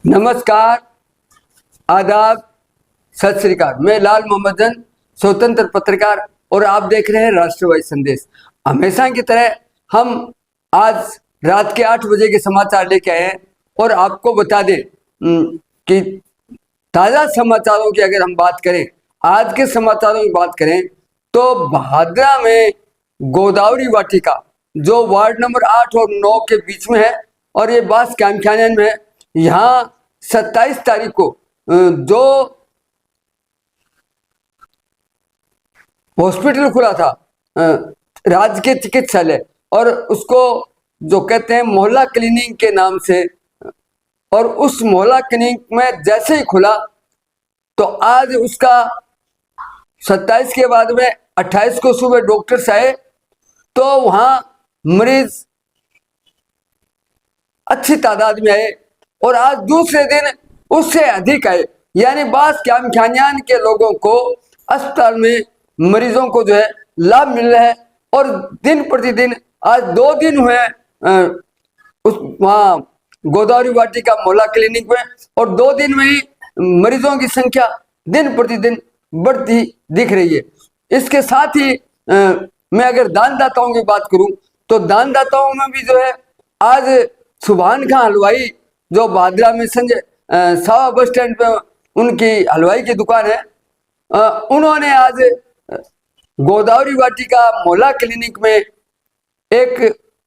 नमस्कार, आदाब, सत श्री अकाल। मैं लाल मोहम्मद जन, स्वतंत्र पत्रकार, और आप देख रहे हैं राष्ट्रवादी संदेश। हमेशा की तरह हम आज रात के 8 बजे के समाचार लेके आए हैं और आपको बता दें कि ताज़ा समाचारों की अगर हम बात करें, आज के समाचारों की बात करें तो भादरा में गोदावरी वाटिका जो वार्ड नंबर 8 और 9 के बीच में है और ये बास कैम्पखाने में है, यहाँ 27 तारीख को जो हॉस्पिटल खुला था राजकीय चिकित्सालय, और उसको जो कहते हैं मोहल्ला क्लिनिक के नाम से, और उस मोहल्ला क्लिनिक में जैसे ही खुला तो आज उसका 27 के बाद में 28 को सुबह डॉक्टर्स आए तो वहाँ मरीज अच्छी तादाद में आए और आज दूसरे दिन उससे अधिक आए। यानी बास कैम्पखानियान के लोगों को अस्पताल में मरीजों को जो है लाभ मिल रहा है और दिन प्रतिदिन आज 2 दिन हुए उस वहाँ गोदावरी वाटिका मोहल्ला क्लिनिक में, और 2 दिन में ही मरीजों की संख्या दिन प्रतिदिन बढ़ती दिख रही है। इसके साथ ही मैं अगर दानदाताओं की बात करूं तो दानदाताओं में भी जो है आज सुभान खां हलवाई जो भादरा में संजय सावा बस स्टैंड पे उनकी हलवाई की दुकान है, उन्होंने आज गोदावरी वाटिका मोहल्ला क्लिनिक में एक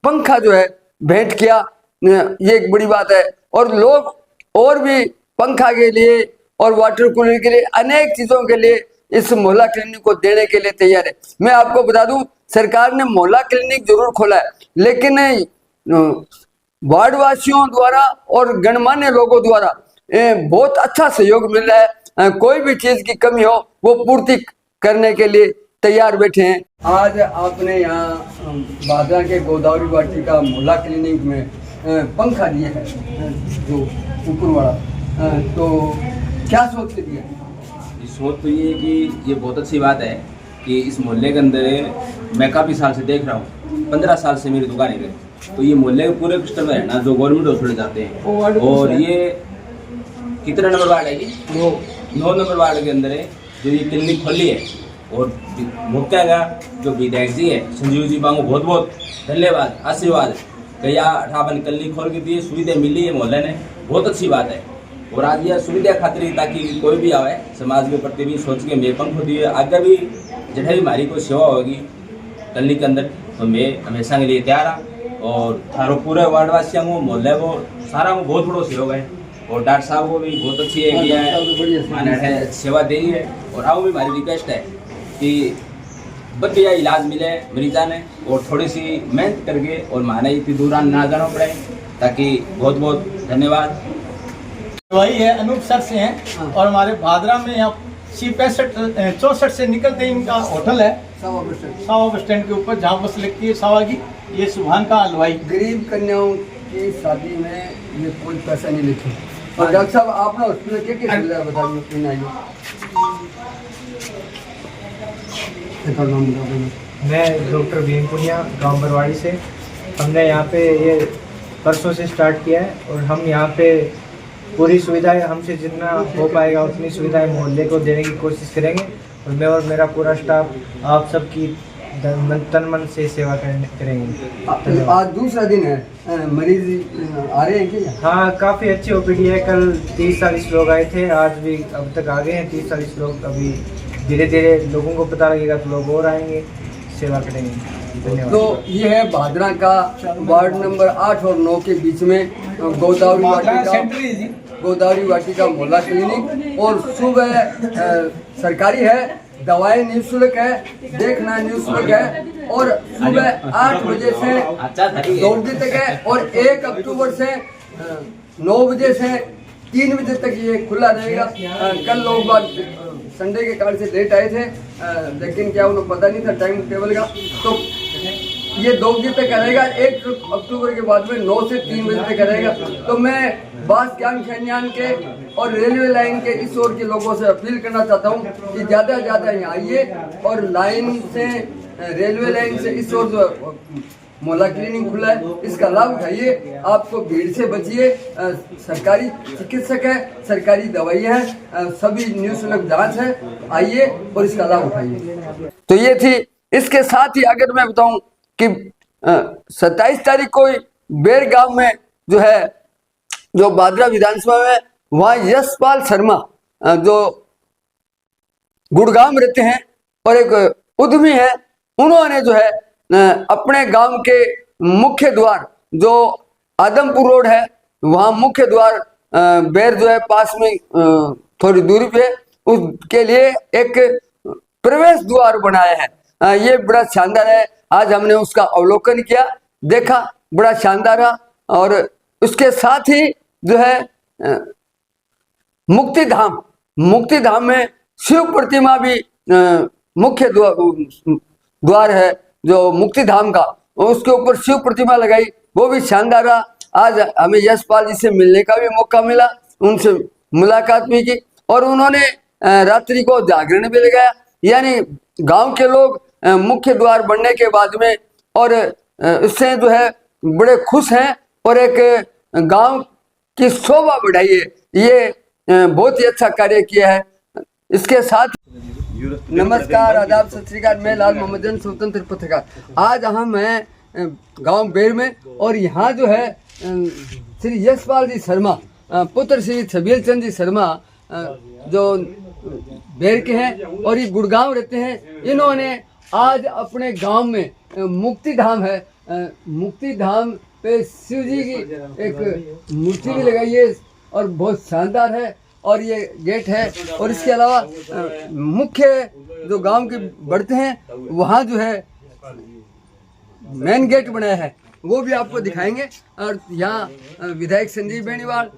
पंखा जो है भेंट किया। ये एक बड़ी बात है और लोग और भी पंखा के लिए और वाटर कूलर के लिए अनेक चीजों के लिए इस मोहल्ला क्लिनिक को देने के लिए तैयार है। मैं आपको बता दूं, सरकार ने मोहल्ला क्लिनिक जरूर खोला है, लेकिन वार्ड वासियों द्वारा और गणमान्य लोगों द्वारा बहुत अच्छा सहयोग मिल रहा है। कोई भी चीज की कमी हो वो पूर्ति करने के लिए तैयार बैठे हैं। आज आपने यहाँ भादरा के गोदावरी वाटिका मोहल्ला क्लिनिक में पंखा दिया है जो ऊपर वाला, तो क्या सोच के दिया? सोच तो ये है कि ये बहुत अच्छी बात है कि इस मोहल्ले के अंदर मैं काफ़ी साल से देख रहा हूँ, 15 साल से मेरी दुकान है, तो ये मोहल्ले के पूरे कस्टमर है ना जो गवर्नमेंट हॉस्पिटल जाते हैं। और ये कितना नंबर वार्ड है? ये 9 नंबर वार्ड के अंदर है जो ये क्लिनिक खोली है। और मुख्य का जो विधायक जी है संजीव जी बांगू, बहुत बहुत धन्यवाद, आशीर्वाद। कई 58 क्लिनिक खोल के दिए, सुविधा मिली है मोहल्ले ने, बहुत अच्छी बात है। और आज यह सुविधा खातिर ताकि कोई भी आवे समाज के प्रति भी सोच के मैं पंख दिए आगे भी जहाँ भी हमारी कोई सेवा होगी क्लिनिक के अंदर तो मैं हमेशा के लिए तैयार हूँ। और थारो पूरे वार्ड वासियों को मोहल्ले को सारा को बहुत बड़ो सहयोग है और डॉक्टर साहब को भी बहुत अच्छी है सेवा दे रही है। और आओ भी हमारी रिक्वेस्ट है कि बढ़िया इलाज मिले मरीजा ने और थोड़ी सी मेहनत करके और माने इतनी दूर ना जाना पड़े, ताकि बहुत बहुत धन्यवाद। वही है अनूप सर से हैं और हमारे भादरा में यहाँ C65-64 से निकलते ही इनका होटल है सावा बस स्टैंड के ऊपर, जहाँ बस लगती है सावा की। ये सुभान का हलवाई गरीब कन्याओं की शादी में ये कोई पैसा नहीं लेते। और डॉक्टर साहब आपने हॉस्पिटल के सुविधा बताइए। मैं डॉक्टर भीम पुनिया गाँव बरवाड़ी से। हमने यहाँ पे ये परसों से स्टार्ट किया है और हम यहाँ पे पूरी सुविधाएं हमसे जितना हो पाएगा उतनी सुविधाएं मोहल्ले को देने की कोशिश करेंगे। और मैं और मेरा पूरा स्टाफ आप सबकी तन मन से सेवा करेंगे। आज दूसरा दिन है, मरीज आ रहे हैं क्या? हाँ, काफ़ी अच्छी ओपीडी है। कल 30-40 लोग आए थे, आज भी अब तक आ गए हैं 30-40 लोग। अभी धीरे धीरे लोगों को पता लगेगा तो लोग और आएंगे, सेवा करेंगे। धन्यवाद। तो ये है भादरा का वार्ड नंबर 8 और 9 के बीच में गोदावरी वाटिका मोहल्ला क्लिनिक, और सुबह सरकारी है, दवाएं निःशुल्क है, देखना निःशुल्क है, और सुबह 8 बजे से 2 बजे तक है, और 1 अक्टूबर से 9 बजे से 3 बजे तक ये खुला रहेगा। कल लोग संडे के कारण से लेट आए थे, लेकिन क्या उन्हें पता नहीं था टाइम टेबल का, तो ये 2 बजे तक रहेगा। 1 अक्टूबर के बाद में 9 से 3 बजे तक रहेगा। तो मैं बास कैम्पखानियान के और रेलवे लाइन के इस ओर के लोगों से अपील करना चाहता हूँ कि ज़्यादा से ज़्यादा यहाँ आइए और लाइन से रेलवे लाइन से इस ओर जो मोहल्ला क्लिनिक खुला है, इसका लाभ उठाइए। आपको भीड़ से बचिए। सरकारी चिकित्सक है, सरकारी दवाई है, सभी निःशुल्क जांच है, आइए और इसका लाभ उठाइए। तो ये थी। इसके साथ ही अगर मैं बताऊं कि 27 तारीख को बेर गांव में जो है, जो बादरा विधानसभा में, वहाँ यशपाल शर्मा जो गुड़गांव रहते हैं और एक उद्यमी है, उन्होंने जो है अपने गांव के मुख्य द्वार जो आदमपुर रोड है, वहाँ मुख्य द्वार बेर जो है पास में थोड़ी दूरी पे, उसके लिए एक प्रवेश द्वार बनाया है। ये बड़ा शानदार है। आज हमने उसका अवलोकन किया, देखा, बड़ा शानदार है। और उसके साथ ही जो है मुक्तिधाम में शिव प्रतिमा भी मुख्य द्वार है जो मुक्तिधाम का, उसके ऊपर शिव प्रतिमा लगाई, वो भी शानदार रहा। आज हमें यशपाल जी से मिलने का भी मौका मिला, उनसे मुलाकात भी की और उन्होंने रात्रि को जागरण भी लगाया। यानी गांव के लोग मुख्य द्वार बनने के बाद में और इससे जो है बड़े खुश हैं और एक गांव की शोभा बढ़ाई है। ये बहुत ही अच्छा कार्य किया है। इसके साथ नमस्कार, आदाब, सत श्री अकाल। मैं लाल मोहम्मदन, स्वतंत्र पत्रकार। आज हम हैं गांव बेर में और यहाँ जो है श्री यशपाल जी शर्मा पुत्र श्री छबील चंद जी शर्मा जो बेर के हैं और ये गुड़गांव रहते हैं। इन्होंने आज अपने गांव में मुक्तिधाम है, मुक्तिधाम पे शिव जी की एक मूर्ति भी लगाई है और बहुत शानदार है। और ये गेट है और इसके अलावा मुख्य जो गांव के बढ़ते हैं वहाँ जो है मेन गेट बनाया है, वो भी आपको दिखाएंगे। और यहाँ विधायक संजीव बेनीवाल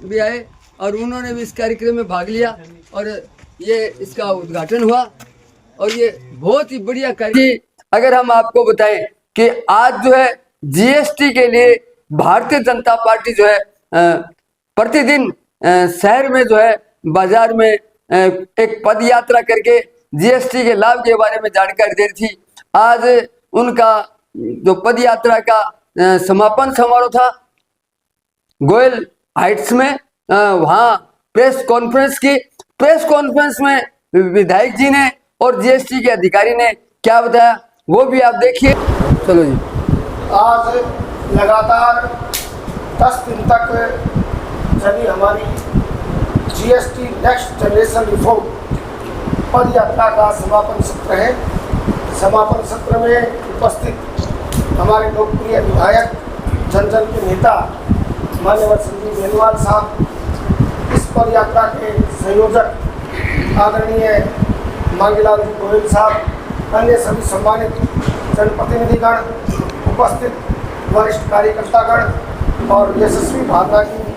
भी आए और उन्होंने भी इस कार्यक्रम में भाग लिया और ये इसका उद्घाटन हुआ और ये बहुत ही बढ़िया कार्य। अगर हम आपको बताएं कि आज जो है जीएसटी के लिए भारतीय जनता पार्टी जो है प्रतिदिन शहर में जो है बाजार में एक पद यात्रा करके जीएसटी के लाभ के बारे में जानकारी दे रही थी। आज उनका जो पद यात्रा का समापन समारोह था गोयल हाइट्स में, वहाँ प्रेस कॉन्फ्रेंस में विधायक जी ने और जीएसटी के अधिकारी ने क्या बताया वो भी आप देखिए। चलो जी। आज लगातार 10 दिन तक चली हमारी जीएसटी नेक्स्ट जनरेशन रिफॉर्म पद यात्रा का समापन सत्र है। समापन सत्र में उपस्थित हमारे लोकप्रिय विधायक जन के नेता माननीय संजीव बेनीवाल साहब, इस पद यात्रा के संयोजक आदरणीय मांगीलाल जी गोयल साहब, अन्य सभी सम्मानित जनप्रतिनिधिगण, उपस्थित वरिष्ठ कार्यकर्तागण और यशस्वी भावना की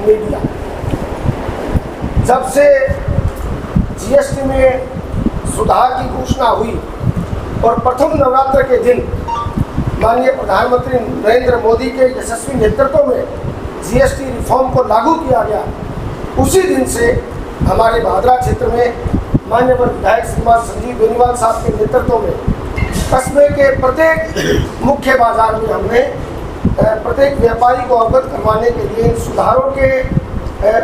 मीडिया। जब से जीएसटी में सुधार की घोषणा हुई और प्रथम नवरात्र के दिन माननीय प्रधानमंत्री नरेंद्र मोदी के यशस्वी नेतृत्व में जीएसटी रिफॉर्म को लागू किया गया, उसी दिन से हमारे भादरा क्षेत्र में माननीय विधायक श्रीमान संजीव बेनीवाल साहब के नेतृत्व में कस्बे के प्रत्येक मुख्य बाजार में हमने प्रत्येक व्यापारी को अवगत करवाने के लिए, सुधारों के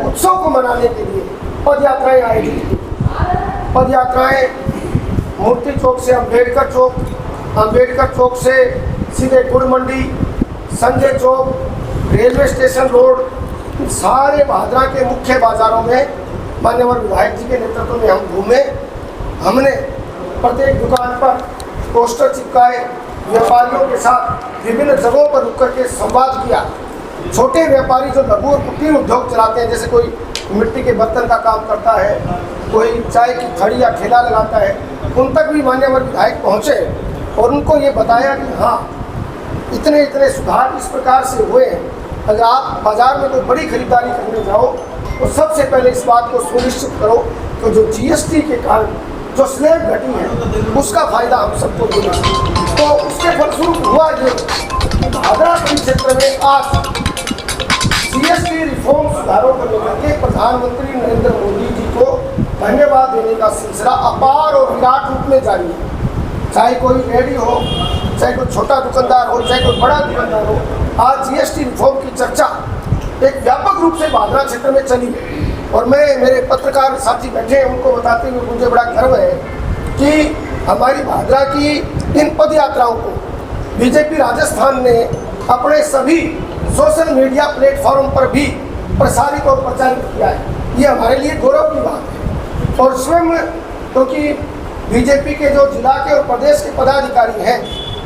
उत्सव को मनाने के लिए पद यात्राएँ आयोजित की। पद यात्राएँ मूर्ति चौक से अम्बेडकर चौक से सीधे गुड़ मंडी, संजय चौक, रेलवे स्टेशन रोड, सारे भादरा के मुख्य बाजारों में मान्यवर विधायक जी के नेतृत्व में हम घूमे। हमने प्रत्येक दुकान पर पोस्टर चिपकाए, व्यापारियों के साथ विभिन्न जगहों पर रुक करके संवाद किया। छोटे व्यापारी जो लघु और कुटीर उद्योग चलाते हैं, जैसे कोई मिट्टी के बर्तन का काम करता है, कोई चाय की खड़ी या ठेला लगाता है, उन तक भी मान्यवर विधायक पहुँचे और उनको ये बताया कि हाँ इतने सुधार इस प्रकार से हुए हैं। अगर आप बाज़ार में कोई बड़ी खरीदारी करने जाओ तो सबसे पहले इस बात को सुनिश्चित करो कि जो जीएसटी के कारण जो स्लैब घटी है उसका फायदा हम सबको मिले। तो उसके फलस्वरूप हुआ ये कि भादरा परिक्षेत्र में आज जीएसटी रिफॉर्म सुधारों को लेकर के प्रधानमंत्री नरेंद्र मोदी जी को धन्यवाद देने का सिलसिला अपार और विराट रूप में जारी है। चाहे कोई रेडी हो, चाहे कोई छोटा दुकानदार हो, चाहे कोई बड़ा दुकानदार हो, आज जीएसटी रिफॉर्म की चर्चा एक व्यापक रूप से भादरा क्षेत्र में चली। और मैं, मेरे पत्रकार साथी बैठे हैं, उनको बताते हुए मुझे बड़ा गर्व है कि हमारी भादरा की इन पद यात्राओं को बीजेपी राजस्थान ने अपने सभी सोशल मीडिया प्लेटफॉर्म पर भी प्रसारित और प्रचारित किया है। ये हमारे लिए गौरव की बात है। और स्वयं क्योंकि बीजेपी के जो जिला के और प्रदेश के पदाधिकारी हैं,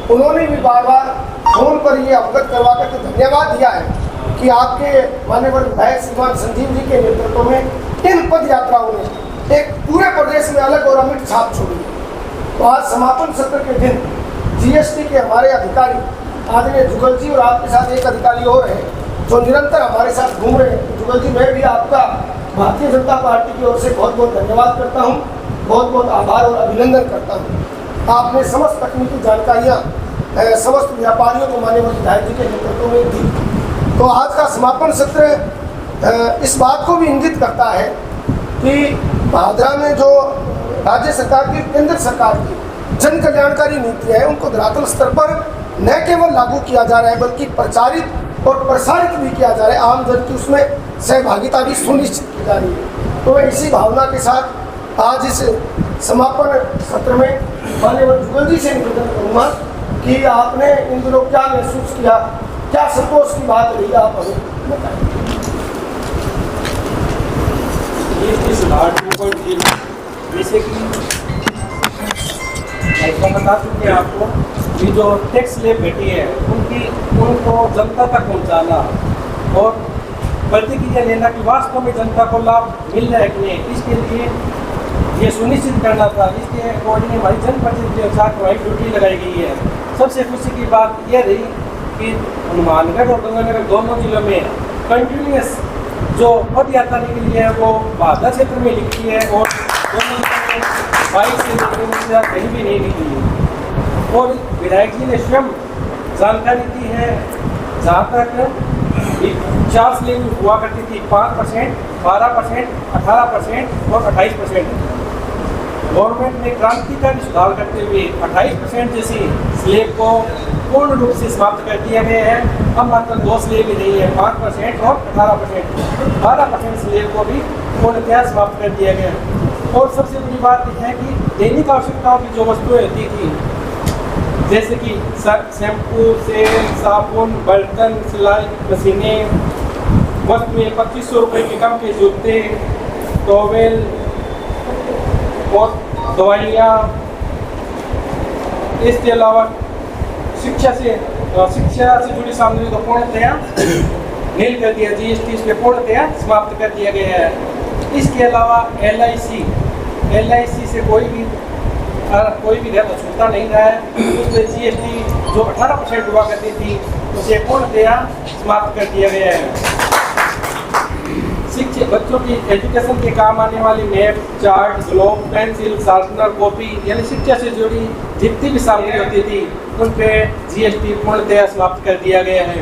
उन्होंने भी बार बार फोन पर ये अवगत करवा करके धन्यवाद दिया है कि आपके माननीय विधायक श्रीमान संजीव जी के नेतृत्व में इन पद यात्राओं ने एक पूरे प्रदेश में अलग और अमिट छाप छोड़ी है। तो आज समापन सत्र के दिन जीएसटी के हमारे अधिकारी आदरणीय जुगल जी और आपके साथ एक अधिकारी और है जो निरंतर हमारे साथ घूम रहे हैं। जुगल जी, मैं भी आपका भारतीय जनता पार्टी की ओर से बहुत बहुत धन्यवाद करता हूँ, बहुत बहुत आभार और अभिनंदन करता हूँ। आपने समस्त तकनीकी जानकारियाँ समस्त व्यापारियों को माननीय विधायक जी के नेतृत्व में दी। तो आज का समापन सत्र इस बात को भी इंगित करता है कि भादरा में जो राज्य सरकार की, केंद्र सरकार की जन कल्याणकारी नीतियाँ हैं, उनको धरातल स्तर पर न केवल लागू किया जा रहा है बल्कि प्रचारित और प्रसारित भी किया जा रहा है। आम जन की उसमें सहभागिता भी सुनिश्चित की जा रही है। तो मैं इसी भावना के साथ आज इस समापन सत्र में माननीय जुगल जी से निवेदन करूँगा कि आपने इन दिनों क्या महसूस किया, क्या संतोष की बात रही, आप हमें बताएं। जैसे कि ऐसा बता चुके हैं आपको कि जो टैक्स स्लैब बैठी है उनको जनता तक पहुंचाना और प्रतिक्रिया लेना कि वास्तव में जनता को लाभ मिल रहा है कि नहीं, इसके लिए ये सुनिश्चित करना था। इसके अकॉर्डिंग हमारी जनप्रतिनिधि के साथ हमारी ड्यूटी लगाई गई है। सबसे खुशी की बात यह रही कि हनुमानगढ़ और गंगानगर दोनों जिलों में कंटिन्यूस जो पद यात्रा निकली है वो भादरा क्षेत्र में निकली है और दोनों बाइक से कहीं भी नहीं निकली है। और विधायक जी ने स्वयं जानकारी दी है, जहाँ तक 4 स्लैब हुआ करती थी 5%, 12%, 18% और 28%। गवर्नमेंट ने क्रांतिकारी सुधार करते हुए 28% जैसी स्लैब को पूर्ण रूप से समाप्त कर दिया गया है। अब मात्र 2 स्लैब ही नहीं है, 5% और 18%, 12% स्लैब को भी पूर्णतया समाप्त कर दिया गया है। और सबसे बड़ी बात यह है कि दैनिक आवश्यकताओं की जो वस्तुएं होती थी, जैसे कि शैम्पू, तेल, साबुन, बर्तन, सिलाई मशीनें, वस्तुएं 2500 रुपये के कम के जूते, टॉवेल और दवाइयाँ, इसके अलावा शिक्षा से जुड़ी सामग्री को पूर्णतया नील कर दिया, जीएसटी इस पर पूर्णतया समाप्त कर दिया गया है। इसके अलावा LIC से कोई भी घर छूटता नहीं रहा है। उस पर जीएसटी जो 18% हुआ करती थी उसे पूर्णतया समाप्त कर दिया गया है। शिक्षा बच्चों की एजुकेशन के काम आने वाली map, chart, globe, pencil, sharpener, copy यानी शिक्षा से जुड़ी जितनी भी सामग्री होती थी उन पे जीएसटी पूर्णतया समाप्त कर दिया गया है।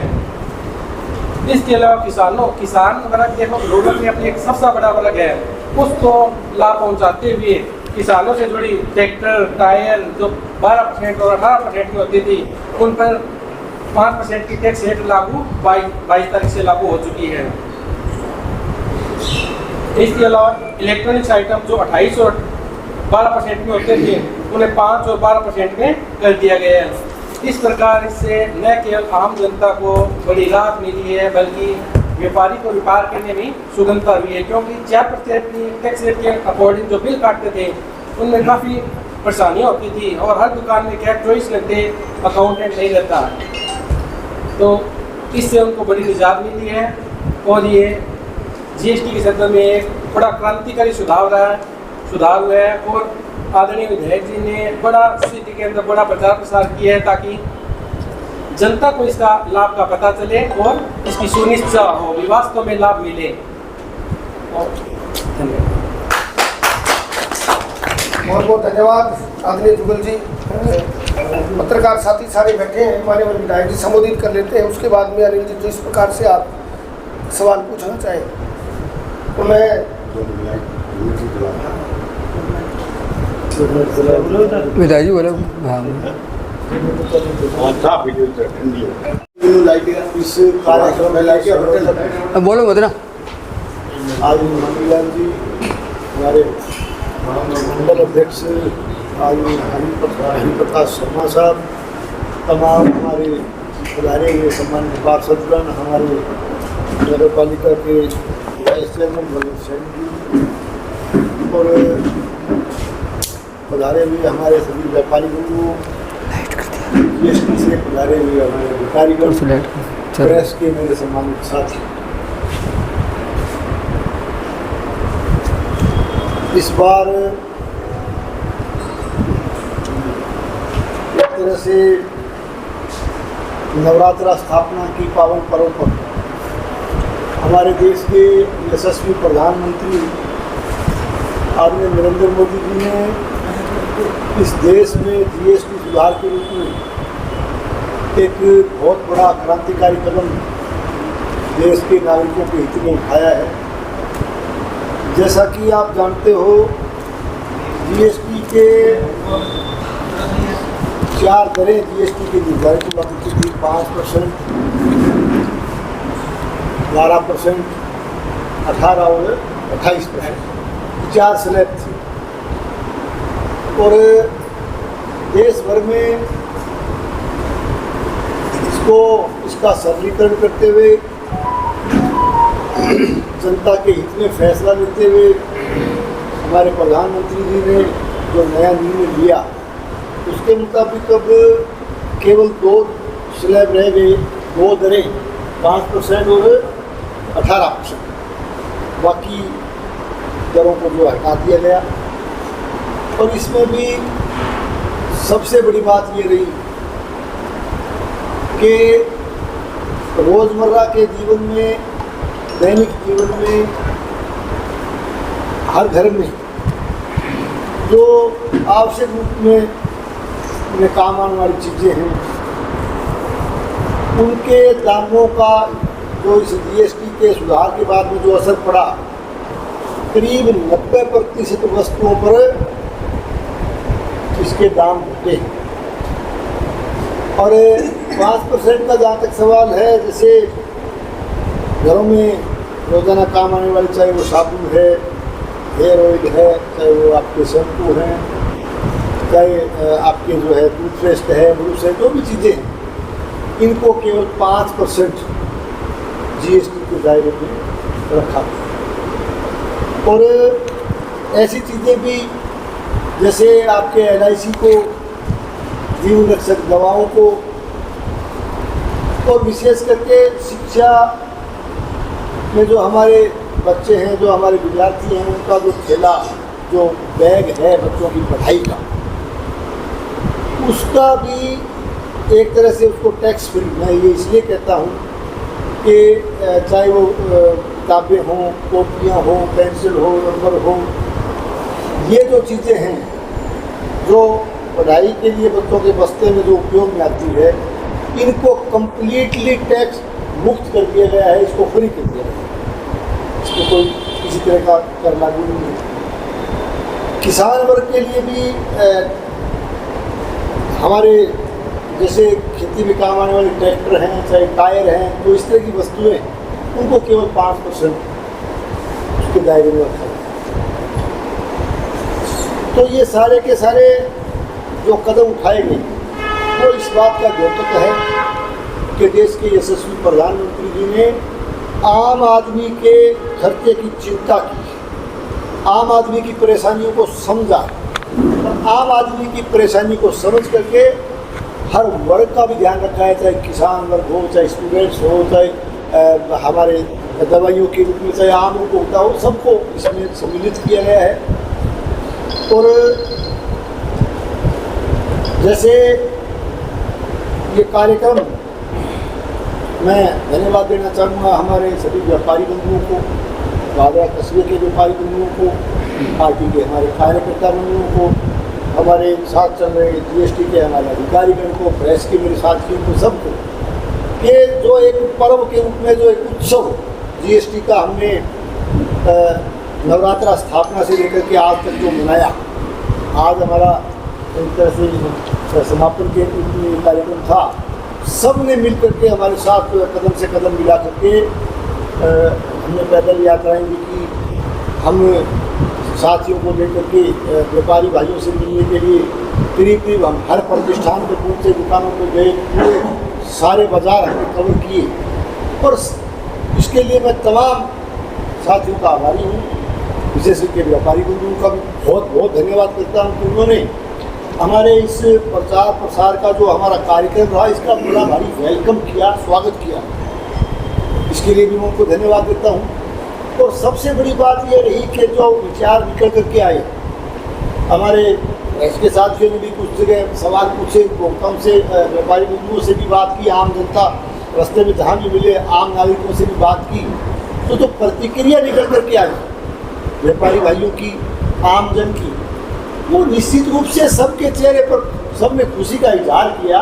इसके अलावा किसान वर्ग देखो रूरल में अपनी एक सबसे बड़ा वर्ग है, उसको लाभ पहुंचाते हुए किसानों से जुड़ी ट्रैक्टर, टायर जो 12% और 18% की होती थी उन पर 5% की टैक्स रेट लागू 22 तारीख से लागू हो चुकी है। इसके अलावा इलेक्ट्रॉनिक्स आइटम जो 28 और 12% में होते थे उन्हें 5 और 12% में कर दिया गया है। इस प्रकार इससे न केवल आम जनता को बड़ी राहत मिली है बल्कि व्यापारी को व्यापार करने में सुगमता हुई है, क्योंकि 4% की टैक्स रेट के अकॉर्डिंग जो बिल काटते थे उनमें काफ़ी परेशानियाँ होती थी और हर दुकान में क्या 24 घंटे अकाउंटेंट नहीं रहता, तो इससे उनको बड़ी निजात मिली है। और ये जीएसटी के क्षेत्र में एक बड़ा क्रांतिकारी सुधार हुआ है और आदरणीय विधायक जी ने बड़ा सिटी के अंदर बड़ा प्रचार प्रसार किया है ताकि जनता को इसका लाभ का पता चले और इसकी सुनिश्चित हो, वास्तव में लाभ मिले। बहुत बहुत धन्यवाद आदरणीय जुगल जी। पत्रकार साथी सारे बैठे हैं, हमारे विधायक जी संबोधित कर लेते हैं, उसके बाद में अनिल जी जिस प्रकार से आप सवाल पूछना चाहें तो मैं विधायक जी बोले। हाँ इस कार्यक्रम में बोलो मत ना। आज मंगललाल जी हमारे मंडल अध्यक्ष आज हरिप्रकाश शर्मा साहब, तमाम हमारे पधारे हुए सम्मानित पार्षदगण, हमारे नगर पालिका के वाइस चेयरमैन भगत सैन जी और पधारे हुए हमारे सभी व्यापारी बंधुओं, जीएसटी से पधारे हुए हमारे अधिकारीगण, प्रेस के मेरे सम्मानित साथी, इस बार एक तरह से नवरात्रा स्थापना की पावन पर्व पर हमारे देश के यशस्वी प्रधानमंत्री आदरणीय नरेंद्र मोदी जी ने इस देश में जीएसटी सुधार के रूप में एक बहुत बड़ा क्रांतिकारी कदम देश के नागरिकों के हित में उठाया है। जैसा कि आप जानते हो, जीएसटी के 4 दरें जीएसटी की निर्धारित हुआ करती थी, 5%, 12%, 18% और 28%, 4 स्लैब थी। और देश भर में इसका सरलीकरण करते हुए, जनता के हित में फैसला लेते हुए हमारे प्रधानमंत्री जी ने जो नया निर्णय लिया, उसके मुताबिक अब केवल 2 स्लैब रह गए, 2 दरें, 5% और 18%। बाकी दरों को जो हटा दिया गया। और इसमें भी सबसे बड़ी बात ये रही कि रोज़मर्रा के जीवन में, दैनिक जीवन में, हर घर में जो आवश्यक रूप में काम आने वाली चीज़ें हैं, उनके दामों का जो इस जीएसटी के सुधार के बाद में जो असर पड़ा, करीब 90% वस्तुओं पर इसके दाम घटे। और 5% का जहाँ तक सवाल है, जैसे घरों में रोज़ाना काम आने वाली, चाहे वो साबुन है, हेयर ऑयल है, चाहे वो आपके शैम्पू हैं, चाहे आपके जो है टूथपेस्ट है, ब्रश है, जो भी चीज़ें हैं, इनको केवल 5% जीएसटी के दायरे में रखा गया। और ऐसी चीज़ें भी जैसे आपके LIC को, जीवन रक्षक दवाओं को, और विशेष करके शिक्षा में जो हमारे बच्चे हैं, जो हमारे विद्यार्थी हैं, उनका जो थैला, जो बैग है बच्चों की पढ़ाई का, उसका भी एक तरह से उसको टैक्स फ्री, मैं ये इसलिए कहता हूँ कि चाहे वो किताबें हों, कॉपियाँ हों, पेंसिल हो, रबर हो, ये जो चीज़ें हैं जो पढ़ाई के लिए बच्चों के बस्ते में जो उपयोग में आती है, इनको कम्प्लीटली टैक्स मुक्त कर दिया गया है, इसको फ्री कर दिया गया है। इसको कोई किसी तरह का कर लागू नहीं है। किसान वर्ग के लिए भी हमारे जैसे खेती में काम आने वाले ट्रैक्टर हैं, चाहे टायर हैं, तो इस तरह की वस्तुएं, उनको केवल 5% उसके दायरे में रखा है। तो ये सारे के सारे जो कदम उठाए गए, वो इस बात का द्योतक है कि देश के यशस्वी प्रधानमंत्री जी ने आम आदमी के खर्चे की चिंता की, आम आदमी की परेशानियों को समझा, और आम आदमी की परेशानी को समझ करके हर वर्ग का भी ध्यान रखा है, चाहे किसान वर्ग हो, चाहे स्टूडेंट्स हो, चाहे हमारे दवाइयों के रूप में, चाहे आम उपभोक्ता हो, सबको इसमें सम्मिलित किया गया है। और जैसे ये कार्यक्रम, मैं धन्यवाद देना चाहूँगा हमारे सभी व्यापारी बंधुओं को, भादरा कस्बे के व्यापारी बंधुओं को, पार्टी के हमारे कार्यकर्ता बंधुओं को, हमारे साथ चल रहे जीएसटी के हमारे अधिकारीगण को, प्रेस के मेरे साथियों को, सबको, ये जो एक पर्व के रूप में जो एक उत्सव जीएसटी का हमने नवरात्रा स्थापना से लेकर के आज तक जो मनाया, आज हमारा एक तरह से समापन के कार्यक्रम था, सब ने मिल करके हमारे साथ कदम से कदम मिला करके हमने पैदल यात्राएं भी की। हम साथियों को लेकर के व्यापारी भाइयों से मिलने के लिए करीब करीब हम हर प्रतिष्ठान पे पहुँचे, दुकानों पे गए, पूरे सारे बाज़ार हमने कवर किए। और इसके लिए मैं तमाम साथियों का आभारी हूँ, विशेष करके व्यापारी बंधुओं का भी बहुत बहुत धन्यवाद करता हूँ कि उन्होंने हमारे इस प्रचार प्रसार का जो हमारा कार्यक्रम रहा, इसका बड़ा भारी वेलकम किया, स्वागत किया। इसके लिए भी मैं उनको धन्यवाद देता हूँ। और सबसे बड़ी बात यह रही कि जो विचार निकल करके आए, हमारे इसके साथियों ने भी कुछ जगह सवाल पूछे, उपभोक्ताओं से, व्यापारी बंधुओं से भी बात की, आम जनता रास्ते में जहाँ भी मिले आम नागरिकों से भी बात की, तो जो प्रतिक्रिया निकल करके आई व्यापारी भाइयों की, आम जन की, वो निश्चित रूप से सबके चेहरे पर सबने खुशी का इजहार किया।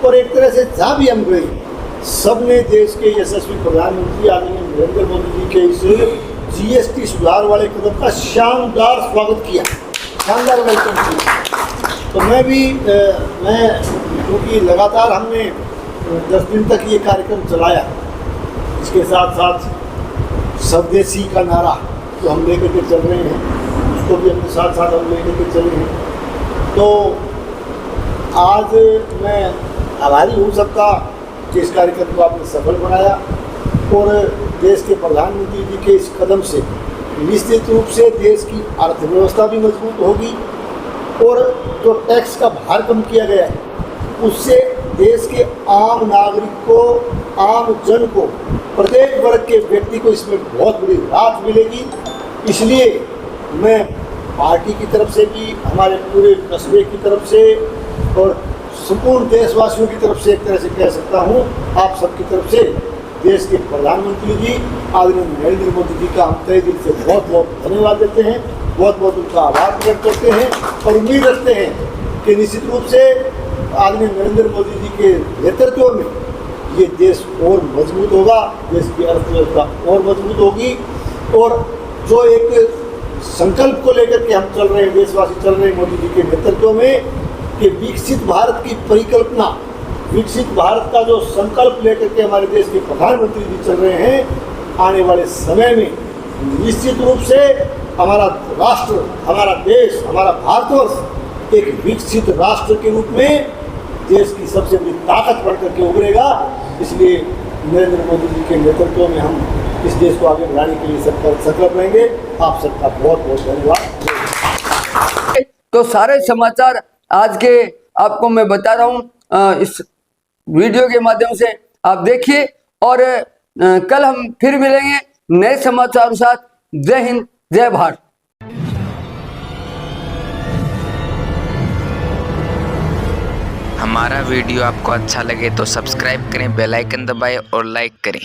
और एक तरह से जहाँ भी हम गए, सबने देश के यशस्वी प्रधानमंत्री आदरणीय नरेंद्र मोदी जी के इस जीएसटी सुधार वाले कदम का शानदार स्वागत किया, शानदार वेलकम किया। तो मैं क्योंकि लगातार हमने 10 दिन तक ये कार्यक्रम चलाया, इसके साथ साथ स्वदेशी का नारा जो हम लेकर के चल रहे हैं, उसको भी अपने साथ साथ हम लेकर के चले हैं। तो आज मैं आभारी हूँ सबका कि इस कार्यक्रम को आपने सफल बनाया। और देश के प्रधानमंत्री जी के इस कदम से निश्चित रूप से देश की अर्थव्यवस्था भी मजबूत होगी, और जो टैक्स का भार कम किया गया है उससे देश के आम नागरिक को, आम जन को, प्रत्येक वर्ग के व्यक्ति को इसमें बहुत बड़ी राहत मिलेगी। इसलिए मैं पार्टी की तरफ से भी, हमारे पूरे कस्बे की तरफ से और संपूर्ण देशवासियों की तरफ से एक तरह से कह सकता हूँ, आप सबकी तरफ से देश के प्रधानमंत्री जी आदरणीय नरेंद्र मोदी जी का हम तहे दिल से बहुत बहुत धन्यवाद देते हैं, बहुत बहुत उनका आभार प्रकट करते हैं। और उम्मीद रखते हैं कि निश्चित रूप से आदरणीय नरेंद्र मोदी जी के नेतृत्व में ये देश और मजबूत होगा, देश की अर्थव्यवस्था और मजबूत होगी। और जो एक संकल्प को लेकर के हम चल रहे हैं, देशवासी चल रहे हैं मोदी जी के नेतृत्व में, कि विकसित भारत की परिकल्पना, विकसित भारत का जो संकल्प लेकर के हमारे देश के प्रधानमंत्री जी चल रहे हैं, आने वाले समय में निश्चित रूप से हमारा राष्ट्र, हमारा देश, हमारा भारतवर्ष एक विकसित राष्ट्र के रूप में देश की सबसे बड़ी ताकत बन करके उभरेगा। इसलिए नरेंद्र मोदी जी के नेतृत्व में हम इस देश को आगे बढ़ाने के लिए संकल्प रहेंगे। आप सबका बहुत बहुत धन्यवाद। तो सारे समाचार आज के आपको मैं बता रहा हूँ इस वीडियो के माध्यम से, आप देखिए। और कल हम फिर मिलेंगे नए समाचार के साथ। जय हिंद, जय भारत। हमारा वीडियो आपको अच्छा लगे तो सब्सक्राइब करें, बेल आइकन दबाएं और लाइक करें।